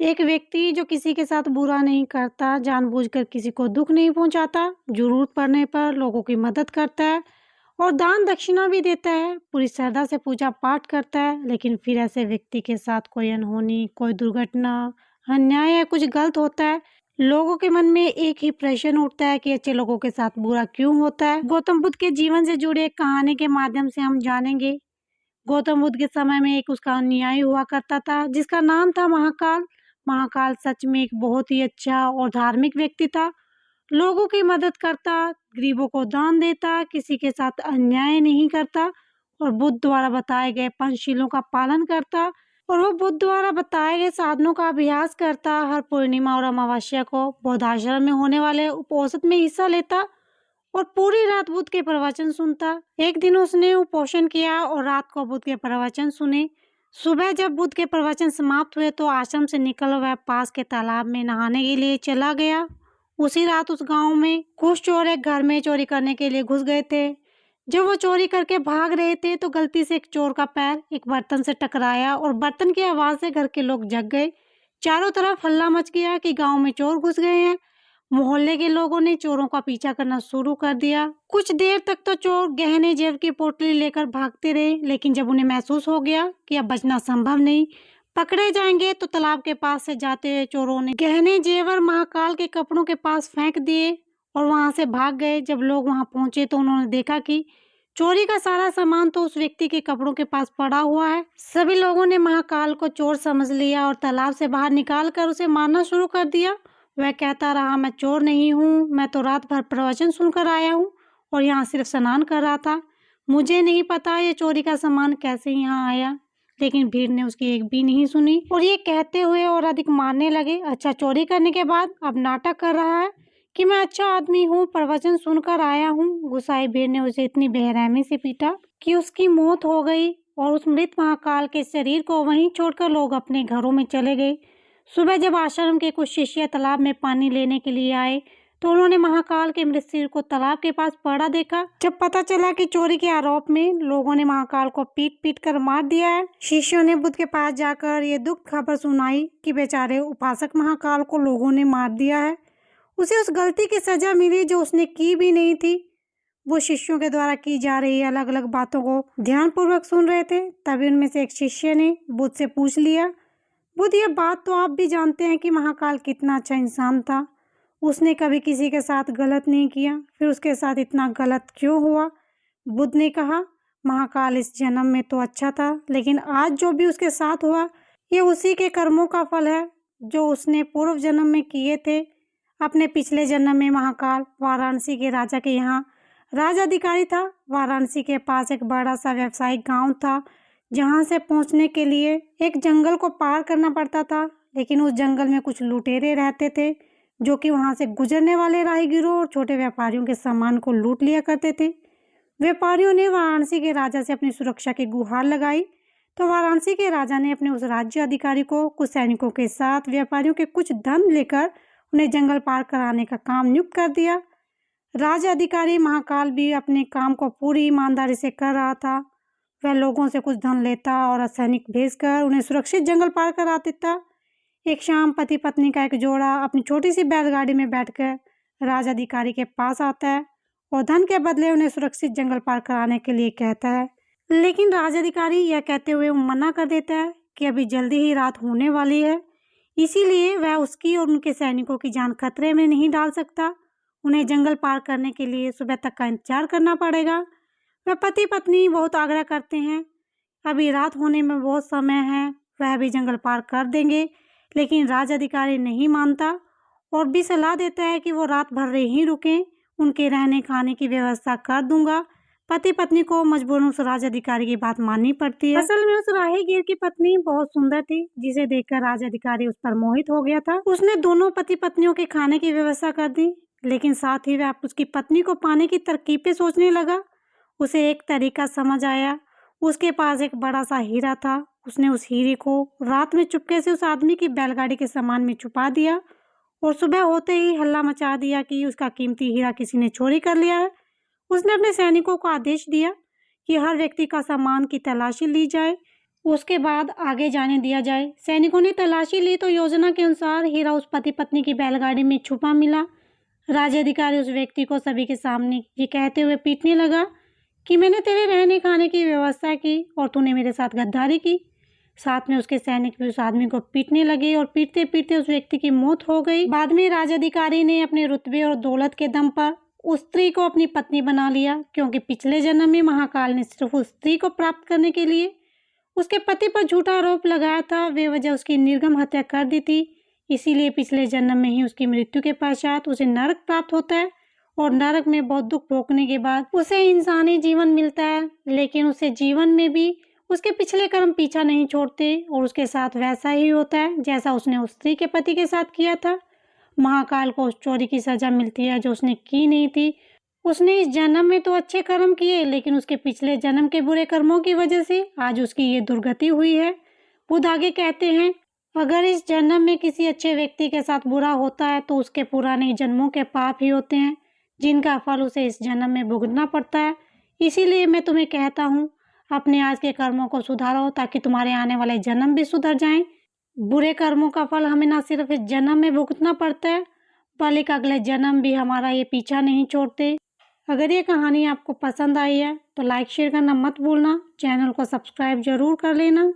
एक व्यक्ति जो किसी के साथ बुरा नहीं करता, जानबूझकर किसी को दुःख नहीं पहुँचाता, ज़रूरत पड़ने पर लोगों की मदद करता है और दान-दक्षिणा भी देता है, पूरी श्रद्धा से पूजा-पाठ करता है, लेकिन फिर ऐसे व्यक्ति के साथ कोई अनहोनी, कोई दुर्घटना, अन्याय या कुछ गलत होता है, लोगों के मन में एक ही प्रश्न उठता है कि अच्छे लोगों के साथ बुरा क्यों होता है? गौतम बुद्ध के जीवन से जुड़े एक कहानी के माध्यम से हम जानेंगे। गौतम बुद्ध के समय में एक उसका अनुयायी हुआ करता था, जिसका नाम था महाकाल। महाकाल सच में एक बहुत ही अच्छा और धार्मिक व्यक्ति था। लोगों की मदद करता, गरीबों को दान देता, किसी के साथ अन्याय नहीं करता और बुद्ध द्वारा बताए गए पंचशीलों का पालन करता और वो बुद्ध द्वारा बताए गए साधनों का अभ्यास करता। हर पूर्णिमा और अमावस्या को बौद्ध आश्रम में होने वाले उपोषण में हिस्सा लेता और पूरी रात बुद्ध के प्रवचन सुनता। एक दिन उसने उपोषण किया और रात को बुद्ध के प्रवचन सुने। सुबह जब बुद्ध के प्रवचन समाप्त हुए तो आश्रम से निकल वह पास के तालाब में नहाने के लिए चला गया। उसी रात उस गांव में कुछ चोर एक घर में चोरी करने के लिए घुस गए थे। जब वो चोरी करके भाग रहे थे तो गलती से एक चोर का पैर एक बर्तन से टकराया और बर्तन की आवाज से घर के लोग जग गए। चारों तरफ हल्ला मच गया कि गांव में चोर घुस गए हैं। मोहल्ले के लोगों ने चोरों का पीछा करना शुरू कर दिया। कुछ देर तक तो चोर गहने जेब की पोटली लेकर भागते रहे, लेकिन जब उन्हें महसूस हो गया कि अब बचना संभव नहीं, पकड़े जाएंगे, तो तालाब के पास से जाते हुए चोरों ने गहने जेवर महाकाल के कपड़ों के पास फेंक दिए और वहां से भाग गए। जब लोग वहां पहुंचे तो उन्होंने देखा कि चोरी का सारा सामान तो उस व्यक्ति के कपड़ों के पास पड़ा हुआ है। सभी लोगों ने महाकाल को चोर समझ लिया और तालाब से बाहर निकाल कर उसे मारना शुरू कर दिया। वह कहता रहा, मैं चोर नहीं हूँ, मैं तो रात भर प्रवचन सुनकर आया हूँ और यहाँ सिर्फ स्नान कर रहा था। मुझे नहीं पता ये चोरी का सामान कैसे यहाँ आया। लेकिन भीड़ ने उसकी एक भी नहीं सुनी और ये कहते हुए और अधिक मारने लगे। अच्छा, चोरी करने के बाद अब नाटक कर रहा है कि मैं अच्छा आदमी हूँ, प्रवचन सुनकर आया हूँ। गुस्साई भीड़ ने उसे इतनी बेरहमी से पीटा कि उसकी मौत हो गई और उस मृत महाकाल के शरीर को वहीं छोड़कर लोग अपने घरों में चले गए। सुबह जब आश्रम के कुछ शिष्य तालाब में पानी लेने के लिए आए तो उन्होंने महाकाल के मृत शरीर को तालाब के पास पड़ा देखा। जब पता चला कि चोरी के आरोप में लोगों ने महाकाल को पीट पीट कर मार दिया है, शिष्यों ने बुद्ध के पास जाकर ये दुख खबर सुनाई कि बेचारे उपासक महाकाल को लोगों ने मार दिया है। उसे उस गलती की सजा मिली जो उसने की भी नहीं थी। वो शिष्यों के द्वारा की जा रही अलग अलग बातों को ध्यानपूर्वक सुन रहे थे। तभी उनमें से एक शिष्य ने बुद्ध से पूछ लिया, बुद्ध, ये बात तो आप भी जानते हैं कि महाकाल कितना अच्छा इंसान था। उसने कभी किसी के साथ गलत नहीं किया, फिर उसके साथ इतना गलत क्यों हुआ? बुद्ध ने कहा, महाकाल इस जन्म में तो अच्छा था, लेकिन आज जो भी उसके साथ हुआ ये उसी के कर्मों का फल है जो उसने पूर्व जन्म में किए थे। अपने पिछले जन्म में महाकाल वाराणसी के राजा के यहाँ राजाधिकारी था। वाराणसी के पास एक बड़ा सा व्यावसायिक गांव था, जहां से पहुंचने के लिए एक जंगल को पार करना पड़ता था। लेकिन उस जंगल में कुछ लुटेरे रहते थे जो कि वहां से गुजरने वाले राहगीरों और छोटे व्यापारियों के सामान को लूट लिया करते थे। व्यापारियों ने वाराणसी के राजा से अपनी सुरक्षा की गुहार लगाई तो वाराणसी के राजा ने अपने उस राज्य अधिकारी को कुछ सैनिकों के साथ व्यापारियों के कुछ धन लेकर उन्हें जंगल पार कराने का काम नियुक्त कर दिया। राज्य अधिकारी महाकाल भी अपने काम को पूरी ईमानदारी से कर रहा था। वह लोगों से कुछ धन लेता और सैनिक भेजकर उन्हें सुरक्षित जंगल पार करा देता। एक शाम पति पत्नी का एक जोड़ा अपनी छोटी सी बैलगाड़ी में बैठकर राज अधिकारी के पास आता है और धन के बदले उन्हें सुरक्षित जंगल पार कराने के लिए कहता है। लेकिन राज अधिकारी यह कहते हुए मना कर देता है कि अभी जल्दी ही रात होने वाली है, इसीलिए वह उसकी और उनके सैनिकों की जान खतरे में नहीं डाल सकता। उन्हें जंगल पार करने के लिए सुबह तक का इंतजार करना पड़ेगा। वह पति पत्नी बहुत आग्रह करते हैं, अभी रात होने में बहुत समय है, वह भी जंगल पार कर देंगे। लेकिन राज अधिकारी नहीं मानता और भी सलाह देता है कि वो रात भर ही रुकें, उनके रहने खाने की व्यवस्था कर दूंगा। पति पत्नी को मजबूरन उस राज अधिकारी की बात माननी पड़ती है। असल में उस राहगीर की पत्नी बहुत सुंदर थी, जिसे देखकर राज अधिकारी उस पर मोहित हो गया था। उसने दोनों पति पत्नियों के खाने की व्यवस्था कर दी, लेकिन साथ ही वह उसकी पत्नी को पाने की तरकीबें सोचने लगा। उसे एक तरीका समझ आया। उसके पास एक बड़ा सा हीरा था। उसने उस हीरे को रात में चुपके से उस आदमी की बैलगाड़ी के सामान में छुपा दिया और सुबह होते ही हल्ला मचा दिया कि उसका कीमती हीरा किसी ने चोरी कर लिया है। उसने अपने सैनिकों को आदेश दिया कि हर व्यक्ति का सामान की तलाशी ली जाए। उसके बाद आगे जाने दिया जाए। सैनिकों ने तलाशी ली तो योजना के अनुसार हीरा उस पति पत्नी की बैलगाड़ी में छुपा मिला। राज्य अधिकारी उस व्यक्ति को सभी के सामने ये कहते हुए पीटने लगा कि मैंने तेरे रहने खाने की व्यवस्था की और तूने मेरे साथ गद्दारी की। साथ में उसके सैनिक भी उस आदमी को पीटने लगे और पीटते पीटते उस व्यक्ति की मौत हो गई। बाद में राज्य अधिकारी ने अपने रुतबे और दौलत के दम पर उस स्त्री को अपनी पत्नी बना लिया, क्योंकि पिछले जन्म में महाकाल ने सिर्फ उस स्त्री को प्राप्त करने के लिए उसके पति पर झूठा आरोप लगाया था, बेवजह उसकी निर्मम हत्या कर दी थी। इसीलिए पिछले जन्म में ही उसकी मृत्यु के पश्चात उसे नरक प्राप्त होता है और नरक में बहुत दुख भोगने के बाद उसे इंसानी जीवन मिलता है। लेकिन उसे जीवन में भी उसके पिछले कर्म पीछा नहीं छोड़ते और उसके साथ वैसा ही होता है जैसा उसने उस स्त्री के पति के साथ किया था। महाकाल को उस चोरी की सजा मिलती है जो उसने की नहीं थी। उसने इस जन्म में तो अच्छे कर्म किए, लेकिन उसके पिछले जन्म के बुरे कर्मों की वजह से आज उसकी ये दुर्गति हुई है। बुद्ध आगे कहते हैं, अगर इस जन्म में किसी अच्छे व्यक्ति के साथ बुरा होता है तो उसके पुराने जन्मों के पाप ही होते हैं, जिनका फल उसे इस जन्म में भुगतना पड़ता है। इसीलिए मैं तुम्हें कहता हूँ, अपने आज के कर्मों को सुधारो ताकि तुम्हारे आने वाले जन्म भी सुधर जाएं। बुरे कर्मों का फल हमें ना सिर्फ इस जन्म में भुगतना पड़ता है, बल्कि अगले जन्म भी हमारा ये पीछा नहीं छोड़ते। अगर ये कहानी आपको पसंद आई है तो लाइक शेयर करना मत भूलना। चैनल को सब्सक्राइब जरूर कर लेना।